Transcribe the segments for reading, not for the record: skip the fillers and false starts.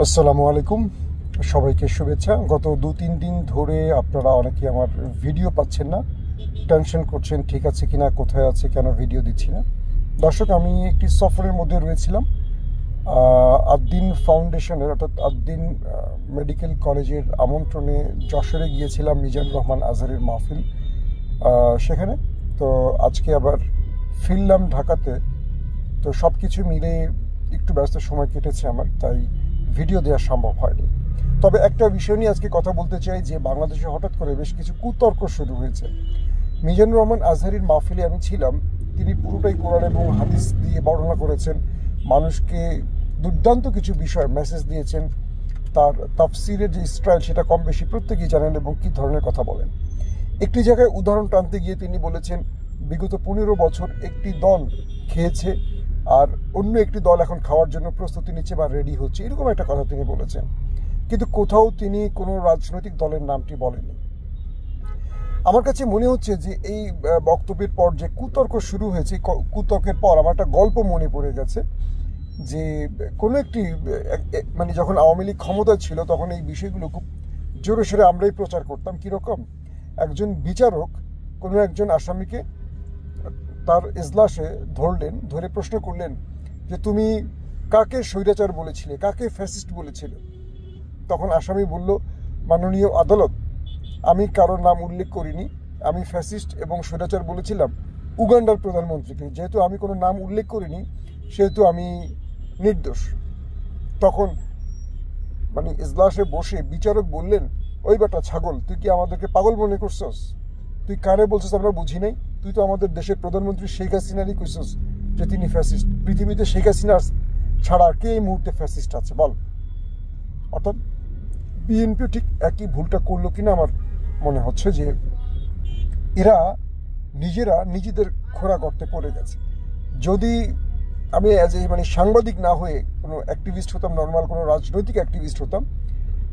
আসসালামু আলাইকুম, সবাইকে শুভেচ্ছা। গত 2-3 দিন ধরে আপনারা অনেকেই আমার ভিডিও পাচ্ছেন না, টেনশন করছেন ঠিক আছে কিনা, কোথায় আছে, কেন ভিডিও দিচ্ছি না। দর্শক, আমি একটি সফরের মধ্যে রয়েছিলাম। আদ্দিন ফাউন্ডেশনের অর্থাৎ আদ্দিন মেডিকেল কলেজের আমন্ত্রণে যশোরে গিয়েছিলাম, মিজানুর রহমান আজহারের মাহফিল সেখানে। তো আজকে আবার ফিরলাম ঢাকাতে। তো সব কিছু মিলে একটু ব্যস্ত সময় কেটেছে আমার, তাই ভিডিও দেওয়া সম্ভব হয়নি। তবে একটা বিষয় নিয়ে আজকে কথা বলতে চাই যে বাংলাদেশে হঠাৎ করে বেশ কিছু কুতর্ক শুরু হয়েছে। মিজানুর রহমান আজহারির মাহফিলে আমি ছিলাম, তিনি পুরোটাই কোরআন এবং হাদিস দিয়ে বর্ণনা করেছেন, মানুষকে দুর্দান্ত কিছু বিষয় মেসেজ দিয়েছেন। তার তাফসিরের যে স্টাইল সেটা কম বেশি প্রত্যেকেই জানেন এবং কী ধরনের কথা বলেন। একটি জায়গায় উদাহরণ টানতে গিয়ে তিনি বলেছেন বিগত 15 বছর একটি দল খেয়েছে আর অন্য একটি দল এখন খাওয়ার জন্য প্রস্তুতি নিচ্ছে বা রেডি হচ্ছে, এরকম একটা কথা তিনি বলেছেন। কিন্তু কোথাও তিনি কোনো রাজনৈতিক দলের নামটি বলেনি। আমার কাছে মনে হচ্ছে যে এই বক্তব্যের পর যে কুতর্ক শুরু হয়েছে, কুতর্কের পর আমার একটা গল্প মনে পড়ে গেছে যে কোনো একটি মানে যখন আওয়ামী লীগ ক্ষমতা ছিল তখন এই বিষয়গুলো খুব জোরে সোরে আমরাই প্রচার করতাম। কীরকম, একজন বিচারক কোনো একজন আসামিকে তার এজলাসে ধরলেন, ধরে প্রশ্ন করলেন যে তুমি কাকে স্বৈরাচার বলেছিলে, কাকে ফ্যাসিস্ট বলেছিলে। তখন আসামি বলল, মাননীয় আদালত, আমি কারোর নাম উল্লেখ করিনি, আমি ফ্যাসিস্ট এবং স্বৈরাচার বলেছিলাম উগান্ডার প্রধানমন্ত্রীকে। যেহেতু আমি কোনো নাম উল্লেখ করিনি সেহেতু আমি নির্দোষ। তখন মানে এজলাসে বসে বিচারক বললেন, ওই বেটা ছাগল, তুই কি আমাদেরকে পাগল মনে করছস? তুই কারে বলছিস আমরা বুঝি নাই? তুই তো আমাদের দেশের প্রধানমন্ত্রী শেখ হাসিনারই কইছস যে তিনি ফ্যাসিস্ট। পৃথিবীতে শেখ হাসিনা ছাড়া কে এই মুহূর্তে ফ্যাসিস্ট আছে বল? অর্থাৎ বিএনপিও ঠিক একই ভুলটা করলো কিনা আমার মনে হচ্ছে যে এরা নিজেরা নিজেদের খোঁড়া গর্তে পড়ে গেছে। যদি আমি অ্যাজ এ মানে সাংবাদিক না হয়ে কোনো অ্যাক্টিভিস্ট হতাম, নর্মাল কোনো রাজনৈতিক অ্যাক্টিভিস্ট হতাম,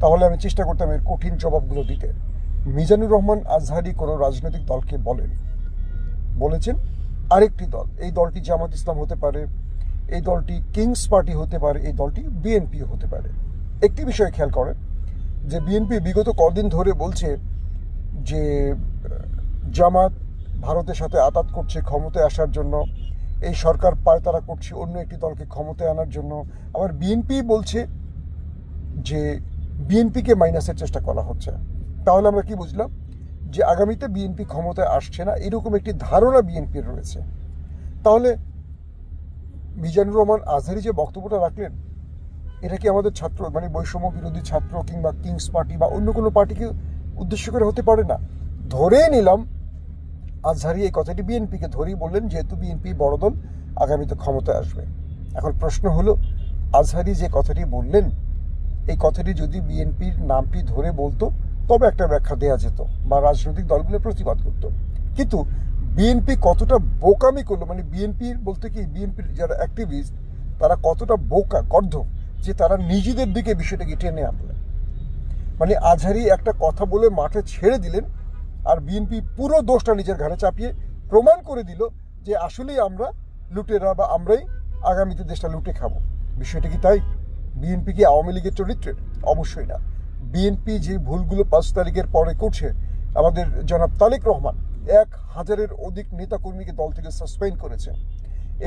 তাহলে আমি চেষ্টা করতাম এর কঠিন জবাবগুলো দিতে। মিজানুর রহমান আজহারি কোনো রাজনৈতিক দলকে বলেছেন আরেকটি দল, এই দলটি জামাত ইসলাম হতে পারে, এই দলটি কিংস পার্টি হতে পারে, এই দলটি বিএনপি হতে পারে। একটি বিষয় খেয়াল করেন যে বিএনপি বিগত কদিন ধরে বলছে যে জামাত ভারতের সাথে আঁতাত করছে ক্ষমতায় আসার জন্য, এই সরকার পায়তারা করছে অন্য একটি দলকে ক্ষমতায় আনার জন্য। আবার বিএনপি বলছে যে বিএনপিকে মাইনাসের চেষ্টা করা হচ্ছে। তাহলে আমরা কি বুঝলাম? যে আগামীতে বিএনপি ক্ষমতায় আসছে না, এরকম একটি ধারণা বিএনপির রয়েছে। তাহলে মিজানুর রহমান আজহারি যে বক্তব্যটা রাখলেন, এটা কি আমাদের ছাত্র মানে বৈষম্য বিরোধী ছাত্র কিংবা কিংস পার্টি বা অন্য কোনো পার্টিকে উদ্দেশ্য করে হতে পারে না? ধরেই নিলাম আজহারি এই কথাটি বিএনপিকে ধরেই বললেন, যেহেতু বিএনপি বড় দল, আগামীতে ক্ষমতায় আসবে। এখন প্রশ্ন হলো, আজহারি যে কথাটি বললেন, এই কথাটি যদি বিএনপির নামটি ধরে বলতো তবে একটা ব্যাখ্যা দেওয়া যেত বা রাজনৈতিক দলগুলো প্রতিবাদ করতো। কিন্তু বিএনপি কতটা বোকামি করলো, মানে বিএনপির বলতে কি বিএনপির যারা অ্যাক্টিভিস্ট তারা কতটা বোকা গর্ধ যে তারা নিজেদের দিকে বিষয়টাকে টেনে আনলেন। মানে আজহারি একটা কথা বলে মাঠে ছেড়ে দিলেন আর বিএনপি পুরো দোষটা নিজের ঘাড়ে চাপিয়ে প্রমাণ করে দিল যে আসলেই আমরা লুটেরা বা আমরাই আগামীতে দেশটা লুটে খাবো। বিষয়টা কি তাই? বিএনপি কি আওয়ামী লীগের চরিত্রের? অবশ্যই না। বিএনপি যে ভুলগুলো 5 তারিখের পরে করছে, আমাদের জনাব তারেক রহমান 1000-এর অধিক নেতাকর্মীকে দল থেকে সাসপেন্ড করেছেন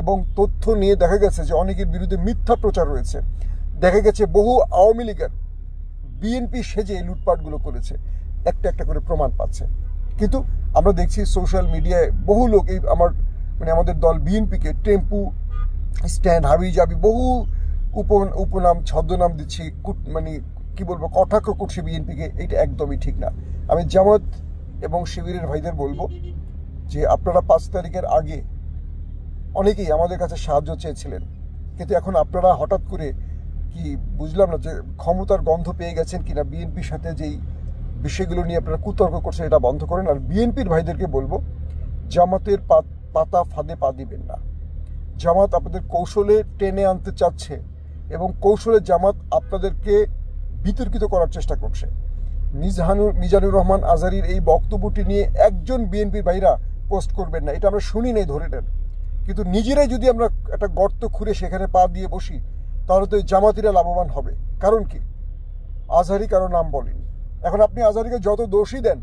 এবং তথ্য নিয়ে দেখা গেছে যে অনেকের বিরুদ্ধে মিথ্যা প্রচার রয়েছে। দেখা গেছে বহু আওয়ামী লীগের বিএনপি সেজে এই লুটপাটগুলো করেছে, একটা একটা করে প্রমাণ পাচ্ছে। কিন্তু আমরা দেখছি সোশ্যাল মিডিয়ায় বহু লোক এই আমাদের দল বিএনপিকে টেম্পু স্ট্যান্ড, হাবি জাবি বহু উপনাম ছদ্মনাম দিচ্ছি, মানে কি বলবো, কটাক্ষ করছে বিএনপিকে। এটা একদমই ঠিক না। আমি জামাত এবং শিবিরের ভাইদের বলবো যে আপনারা 5 তারিখের আগে অনেকেই আমাদের কাছে সাহায্য চেয়েছিলেন, কিন্তু এখন আপনারা হঠাৎ করে কি বুঝলাম না যে ক্ষমতার গন্ধ পেয়ে গেছেন কিনা, বিএনপির সাথে যেই বিষয়গুলো নিয়ে আপনারা কুতর্ক করছেন এটা বন্ধ করেন। আর বিএনপির ভাইদেরকে বলবো, জামাতের পাতা ফাঁদে পা দিবেন না। জামাত আপনাদের কৌশলে টেনে আনতে চাচ্ছে এবং কৌশলে জামাত আপনাদেরকে বিতর্কিত করার চেষ্টা করছে। মিজানুর রহমান আজহারির এই বক্তব্যটি নিয়ে একজন বিএনপির ভাইরা পোস্ট করবেন না, এটা আমরা শুনি নাই, ধরে নেন। কিন্তু নিজেরাই যদি আমরা একটা গর্ত খুঁড়ে সেখানে পা দিয়ে বসি তাহলে তো জামাতিরা লাভবান হবে। কারণ কি? আজহারি কারো নাম বলেনি। এখন আপনি আজহারিকে যত দোষই দেন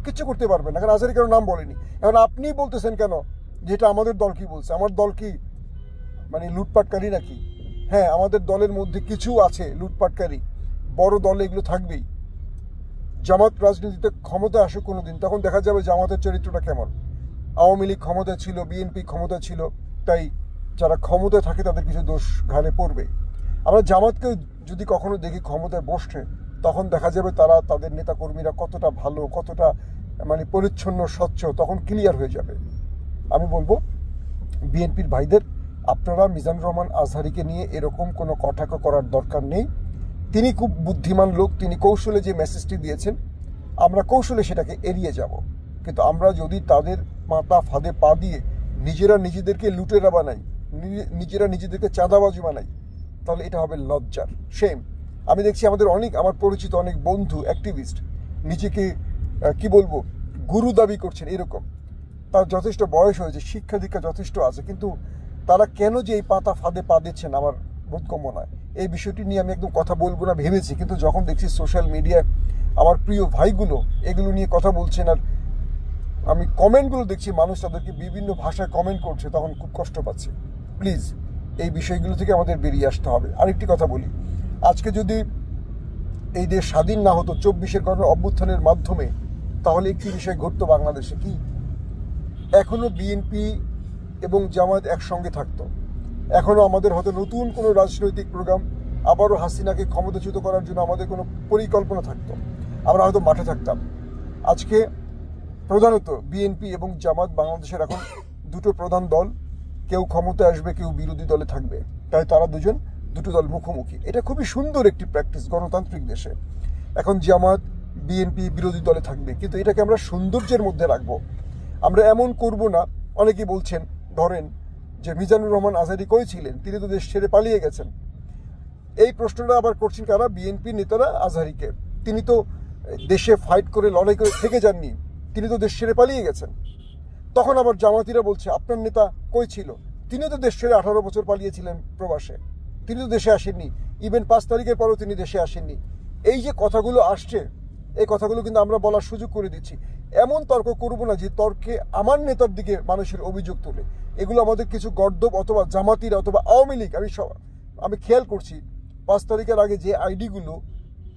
কিচ্ছু করতে পারবেন না, কারণ আজহারি কারো নাম বলেনি। এখন আপনি বলতেছেন কেন যেটা আমাদের দল কি বলছে? আমার দল কি মানে লুটপাটকারী নাকি? হ্যাঁ, আমাদের দলের মধ্যে কিছু আছে লুটপাটকারী, বড় দলে এগুলো থাকবেই। জামাত রাজনীতিতে ক্ষমতা আসুক কোনোদিন, তখন দেখা যাবে জামাতের চরিত্রটা কেমন। আওয়ামী লীগ ক্ষমতা ছিল, বিএনপি ক্ষমতা ছিল, তাই যারা ক্ষমতায় থাকে তাদের কিছু দোষ ঘাড়ে পড়বে। আমরা জামাতকে যদি কখনো দেখি ক্ষমতায় বসছে, তখন দেখা যাবে তারা তাদের নেতাকর্মীরা কতটা ভালো, কতটা মানে পরিচ্ছন্ন, স্বচ্ছ, তখন ক্লিয়ার হয়ে যাবে। আমি বলবো বিএনপির ভাইদের, আপনারা মিজানুর রহমান আজহারিকে নিয়ে এরকম কোনো কটাক্ষ করার দরকার নেই। তিনি খুব বুদ্ধিমান লোক, তিনি কৌশলে যে মেসেজটি দিয়েছেন আমরা কৌশলে সেটাকে এড়িয়ে যাব। কিন্তু আমরা যদি তাদের মাথা ফাঁদে পা দিয়ে নিজেরা নিজেদেরকে লুটেরা বানাই, নিজেরা নিজেদেরকে চাঁদাবাজি বানাই, তাহলে এটা হবে লজ্জার, শেম। আমি দেখছি আমাদের আমার পরিচিত অনেক বন্ধু অ্যাক্টিভিস্ট নিজেকে কি বলবো গুরু দাবি করছেন, এরকম। তার যথেষ্ট বয়স হয়েছে, শিক্ষা দীক্ষা যথেষ্ট আছে, কিন্তু তারা কেন যে এই পাতা ফাঁদে পা দিচ্ছেন আমার বোধগম্য নয়। এই বিষয়টি নিয়ে আমি একদম কথা বলবো না ভেবেছি, কিন্তু যখন দেখছি সোশ্যাল মিডিয়ায় আমার প্রিয় ভাইগুলো এগুলো নিয়ে কথা বলছেন, আর আমি কমেন্টগুলো দেখছি মানুষ তাদেরকে বিভিন্ন ভাষায় কমেন্ট করছে, তখন খুব কষ্ট পাচ্ছি। প্লিজ এই বিষয়গুলো থেকে আমাদের বেরিয়ে আসতে হবে। আরেকটি কথা বলি, আজকে যদি এই দেশ স্বাধীন না হতো 24-এর গণ অভ্যুত্থানের মাধ্যমে, তাহলে একটি বিষয় ঘটতো বাংলাদেশে, কি এখনো বিএনপি এবং জামায়াত একসঙ্গে থাকতো। এখনো আমাদের হয়তো নতুন কোনো রাজনৈতিক প্রোগ্রাম, আবারও হাসিনাকে ক্ষমতাচ্যুত করার জন্য আমাদের কোনো পরিকল্পনা থাকতো, আমরা হয়তো মাঠে থাকতাম। আজকে প্রধানত বিএনপি এবং জামাত বাংলাদেশের এখন দুটো প্রধান দল, কেউ ক্ষমতায় আসবে, কেউ বিরোধী দলে থাকবে, তাই তারা দুটো দল মুখোমুখি। এটা খুবই সুন্দর একটি প্র্যাকটিস গণতান্ত্রিক দেশে। এখন জামাত বিএনপি বিরোধী দলে থাকবে, কিন্তু এটাকে আমরা সৌন্দর্যের মধ্যে রাখবো, আমরা এমন করব না। অনেকেই বলছেন, ধরেন যে মিজানুর রহমান আজহারি কই ছিলেন, তিনি তো দেশ ছেড়ে পালিয়ে গেছেন। এই প্রশ্নটা আবার করছেন কারা? বিএনপি নেতারা আজহারিকে। তিনি তো দেশে ফাইট করে লড়াই করে থেকে যাননি, তিনি তো দেশ ছেড়ে পালিয়ে গেছেন। তখন আবার জামাতিরা বলছে আপনার নেতা কই ছিল, তিনি তো দেশ ছেড়ে 18 বছর পালিয়েছিলেন প্রবাসে, তিনি তো দেশে আসেননি, ইভেন 5 তারিখের পরও তিনি দেশে আসেননি। এই যে কথাগুলো আসছে, এই কথাগুলো কিন্তু আমরা বলার সুযোগ করে দিচ্ছি। এমন তর্ক করব না যে তর্কে আমার নেতার দিকে মানুষের অভিযোগ তোলে। এগুলো আমাদের কিছু গর্দব অথবা জামাতিরা অথবা আওয়ামী লীগ, আমি খেয়াল করছি 5 তারিখের আগে যে আইডিগুলো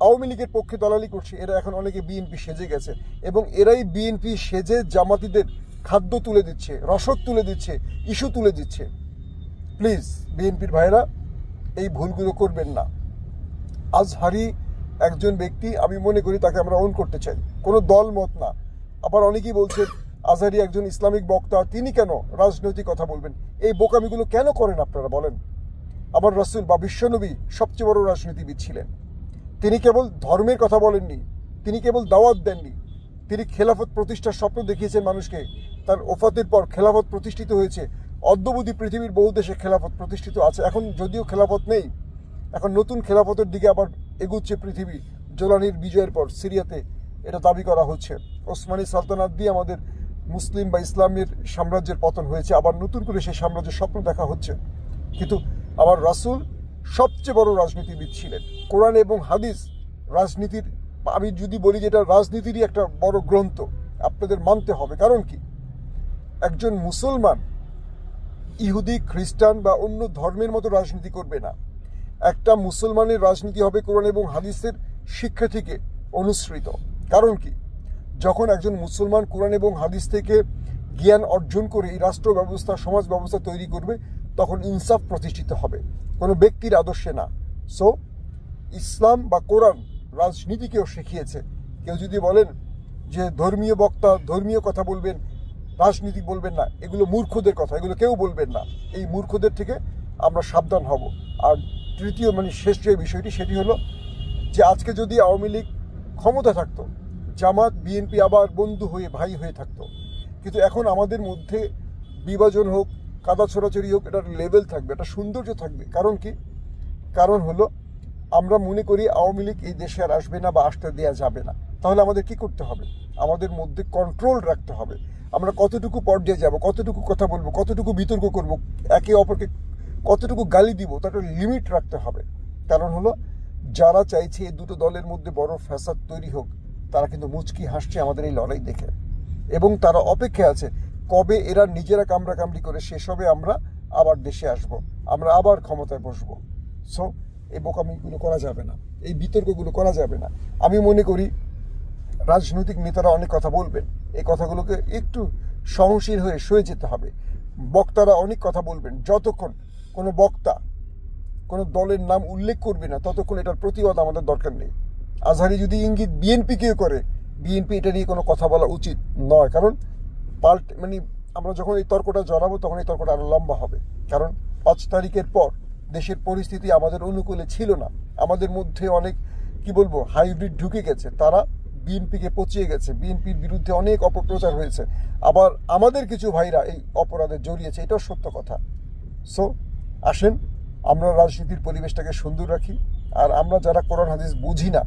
আওয়ামী লীগের পক্ষে দলালি করছে, এরা এখন অনেকে বিএনপি সেজে গেছে, এবং এরাই বিএনপি সেজে জামাতিদের খাদ্য তুলে দিচ্ছে, রসদ তুলে দিচ্ছে, ইস্যু তুলে দিচ্ছে। প্লিজ বিএনপির ভাইরা এই ভুলগুলো করবেন না। আজহারি একজন ব্যক্তি, আমি মনে করি তাকে আমরা অন করতে চাই, কোনো দল মত না। আবার অনেকেই বলছেন আজহারি একজন ইসলামিক বক্তা, তিনি কেন রাজনৈতিক কথা বলবেন? এই বোকামিগুলো কেন করেন আপনারা বলেন? আমার রাসূল বা বিশ্বনবী সবচেয়ে বড় রাজনীতিবিদ ছিলেন। তিনি কেবল ধর্মের কথা বলেননি, তিনি কেবল দাওয়াত দেননি, তিনি খেলাফত প্রতিষ্ঠার স্বপ্ন দেখিয়েছেন মানুষকে। তার ওফাতের পর খেলাফত প্রতিষ্ঠিত হয়েছে। অদ্যবধি পৃথিবীর বহু দেশে খেলাফত প্রতিষ্ঠিত আছে। এখন যদিও খেলাফত নেই, এখন নতুন খেলাফতের দিকে আবার এগুচ্ছে পৃথিবী। জোলানির বিজয়ের পর সিরিয়াতে এটা দাবি করা হচ্ছে, ওসমানী সালতানাত দিয়ে আমাদের মুসলিম বা ইসলামের সাম্রাজ্যের পতন হয়েছে, আবার নতুন করে সেই সাম্রাজ্যের স্বপ্ন দেখা হচ্ছে। কিন্তু আমার রাসূল সবচেয়ে বড় রাজনীতিবিদ ছিলেন। কোরআন এবং হাদিস রাজনীতির, আমি যদি বলি যে এটা রাজনীতিরই একটা বড় গ্রন্থ, আপনাদের মানতে হবে। কারণ কি, একজন মুসলমান ইহুদি, খ্রিস্টান বা অন্য ধর্মের মতো রাজনীতি করবে না। একটা মুসলমানের রাজনীতি হবে কোরআন এবং হাদিসের শিক্ষা থেকে অনুসৃত। কারণ কি, যখন একজন মুসলমান কোরআন এবং হাদিস থেকে জ্ঞান অর্জন করে এই রাষ্ট্র ব্যবস্থা, সমাজ ব্যবস্থা তৈরি করবে, তখন ইনসাফ প্রতিষ্ঠিত হবে, কোনো ব্যক্তির আদর্শে না। সো ইসলাম বা কোরআন রাজনীতিকেও শিখিয়েছে। কেউ যদি বলেন যে ধর্মীয় বক্তা ধর্মীয় কথা বলবেন, রাজনীতি বলবেন না, এগুলো মূর্খদের কথা, এগুলো কেউ বলবেন না। এই মূর্খদের থেকে আমরা সাবধান হব। আর তৃতীয় শেষ যে বিষয়টি, সেটি হলো যে আজকে যদি আওয়ামী লীগ ক্ষমতা থাকতো, জামাত বিএনপি আবার বন্ধু হয়ে ভাই হয়ে থাকতো। কিন্তু এখন আমাদের মধ্যে বিভাজন হোক, কাদা ছোড়াছড়ি হোক, এটার লেভেল থাকবে, একটা সৌন্দর্য থাকবে। কারণ কি, কারণ হলো আমরা মনে করি আওয়ামী লীগ এই দেশে আর আসবে না বা আসতে দেওয়া যাবে না। তাহলে আমাদের কি করতে হবে? আমাদের মধ্যে কন্ট্রোল রাখতে হবে। আমরা কতটুকু পর্যায়ে যাব, কতটুকু কথা বলবো, কতটুকু বিতর্ক করব, একে অপরকে কতটুকু গালি দিব, তার একটা লিমিট রাখতে হবে। কারণ হলো যারা চাইছে এই দুটো দলের মধ্যে বড় ফ্যাসাদ তৈরি হোক, তারা কিন্তু মুচকি হাসছে আমাদের এই লড়াই দেখে, এবং তারা অপেক্ষায় আছে কবে এরা নিজেরা কামড়াকামড়ি করে শেষ হবে, আমরা আবার দেশে আসব, আমরা আবার ক্ষমতায় বসবো। সো এই বোকামিগুলো করা যাবে না, এই বিতর্কগুলো করা যাবে না। আমি মনে করি রাজনৈতিক নেতারা অনেক কথা বলবেন, এই কথাগুলোকে একটু সহনশীল হয়ে সয়ে যেতে হবে। বক্তারা অনেক কথা বলবেন, যতক্ষণ কোনো বক্তা কোনো দলের নাম উল্লেখ করবে না ততক্ষণ এটার প্রতিবাদ আমাদের দরকার নেই। আজহারি যদি ইঙ্গিত বিএনপিকেও করে, বিএনপি এটা নিয়ে কোনো কথা বলা উচিত নয়, কারণ মানে আমরা যখন এই তর্কটা জড়াবো তখন এই তর্কটা আরো লম্বা হবে। কারণ 5 তারিখের পর দেশের পরিস্থিতি আমাদের অনুকূলে ছিল না, আমাদের মধ্যে অনেক কি বলবো হাইব্রিড ঢুকে গেছে, তারা বিএনপিকে পচিয়ে গেছে, বিএনপির বিরুদ্ধে অনেক অপপ্রচার হয়েছে, আবার আমাদের কিছু ভাইরা এই অপরাধে জড়িয়েছে, এটাও সত্য কথা। সো আসেন আমরা রাজনীতির পরিবেশটাকে সুন্দর রাখি, আর আমরা যারা কোরআন হাদিস বুঝি না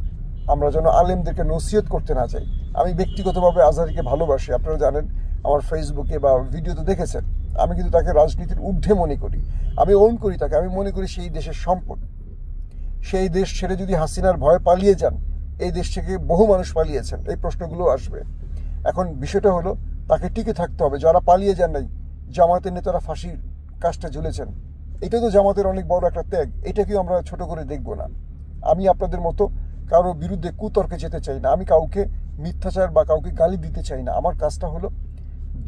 আমরা যেন আলেমদেরকে নসিহত করতে না চাই। আমি ব্যক্তিগতভাবে আজহারিকে ভালোবাসি, আপনারা জানেন, আমার ফেসবুকে বা ভিডিওতে দেখেছেন। আমি কিন্তু তাকে রাজনীতির ঊর্ধ্বে মনে করি, আমি ওন করি তাকে, আমি মনে করি সেই দেশের সম্পদ। সেই দেশ ছেড়ে যদি হাসিনার ভয়ে পালিয়ে যান, এই দেশ থেকে বহু মানুষ পালিয়েছেন, এই প্রশ্নগুলো আসবে। এখন বিষয়টা হলো তাকে টিকে থাকতে হবে। যারা পালিয়ে যান নাই, জামাতের নেতারা ফাঁসির কাজটা ঝুলেছেন, এটা তো জামাতের অনেক বড় একটা ত্যাগ, এটাকেও আমরা ছোট করে দেখব না। আমি আপনাদের মতো কারো বিরুদ্ধে কুতর্কে যেতে চাই না, আমি কাউকে মিথ্যাচার বা কাউকে গালি দিতে চাই না। আমার কাজটা হলো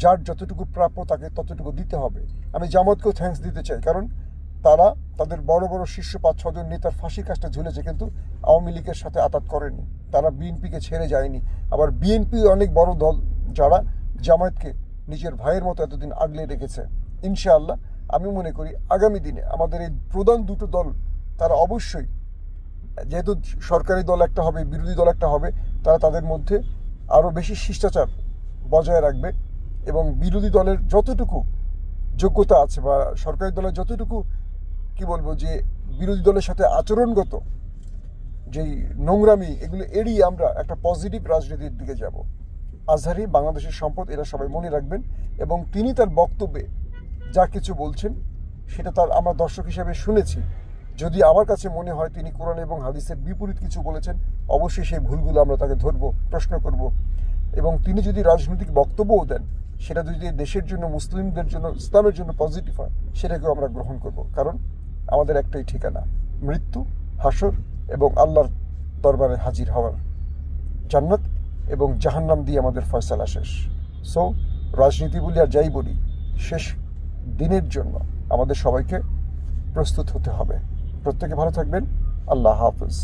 যার যতটুকু প্রাপ্য তাকে ততটুকু দিতে হবে। আমি জামাতকেও থ্যাঙ্কস দিতে চাই, কারণ তারা তাদের বড় বড় শীর্ষ 5-6 জন নেতার ফাঁসির কাজটা ঝুলেছে, কিন্তু আওয়ামী লীগের সাথে আতাত করেনি, তারা বিএনপিকে ছেড়ে যায়নি। আবার বিএনপি অনেক বড় দল যারা জামায়াতকে নিজের ভাইয়ের মতো এতদিন আগলে রেখেছে। ইনশাআল্লাহ আমি মনে করি আগামী দিনে আমাদের এই প্রধান দুটো দল তারা অবশ্যই, যেহেতু সরকারি দল একটা হবে, বিরোধী দল একটা হবে, তারা তাদের মধ্যে আরও বেশি শিষ্টাচার বজায় রাখবে, এবং বিরোধী দলের যতটুকু যোগ্যতা আছে বা সরকারি দলের যতটুকু কি বলবো যে বিরোধী দলের সাথে আচরণগত যেই নোংরামি, এগুলো এড়িয়ে আমরা একটা পজিটিভ রাজনীতির দিকে যাব। আজহারি বাংলাদেশের সম্পদ, এরা সবাই মনে রাখবেন। এবং তিনি তার বক্তব্যে যা কিছু বলছেন সেটা তার আমরা দর্শক হিসেবে শুনেছি। যদি আমার কাছে মনে হয় তিনি কোরআন এবং হাদিসের বিপরীত কিছু বলেছেন, অবশ্যই সেই ভুলগুলো আমরা তাকে ধরবো, প্রশ্ন করব। এবং তিনি যদি রাজনৈতিক বক্তব্যও দেন, সেটা যদি দেশের জন্য, মুসলিমদের জন্য, ইসলামের জন্য পজিটিভ হয়, সেটাকেও আমরা গ্রহণ করব। কারণ আমাদের একটাই ঠিকানা, মৃত্যু, হাসর এবং আল্লাহর দরবারে হাজির হওয়ার। জান্নাত এবং জাহান্নাম দিয়ে আমাদের ফয়সালা শেষ। সো রাজনীতি বলি আর যাই বলি, শেষ দিনের জন্য আমাদের সবাইকে প্রস্তুত হতে হবে। প্রত্যেকে ভালো থাকবেন। আল্লাহ হাফেজ।